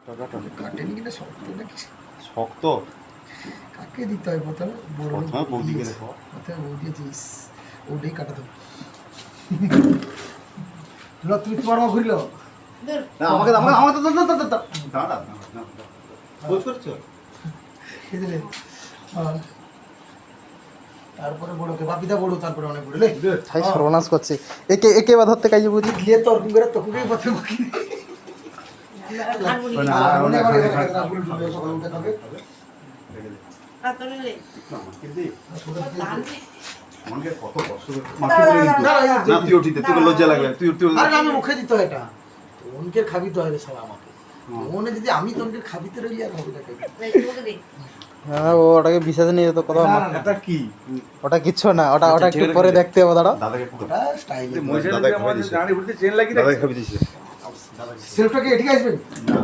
কাটেনি কিনা শক্ত নাকি শক্ত কাকে দিতে হয় প্রথমে প্রথমে বৌদিকে দেখো প্রথমে বৌদি দিস ওটাই কাটা দেবো তুমি তোমার মা ঘুরলো না আমাকে আমাকে তো দাঁড়া বুঝ করছো খেয়ে তারপরে বড়কে বাপিদা বড় তারপরে অনেক বড় লে তাই সর্বনাশ করছে একে একে বা ধরতে কাজে বুঝি গিয়ে তোর করে তোকেই প্রথমে বকি না মনে করে রাবুল ডুবে সকাল উঠে খাবে মনকে কত কষ্ট করে না তুই উঠিতে তোকে লজ্জা লাগবে তুই আরে আমি মুখে দিতে হয় এটা তোনকে খাবি তো হয় রে সব আমাকে মনে যদি আমি তোনকে খাবিতে রইলি আর হবে না হ্যাঁ ও ওটাকে বিশ্বাস নিয়ে যেত কথা না এটা কি ওটা কিচ্ছু না ওটা ওটা একটু পরে দেখতে হবে দাঁড়াও দাদাকে পুরো এটা স্টাইল দাদা খাবি দিছে জানি বলতে চেন লাগি দাদা খাবি দিছে সেলফটাকে এদিকে আসবেন না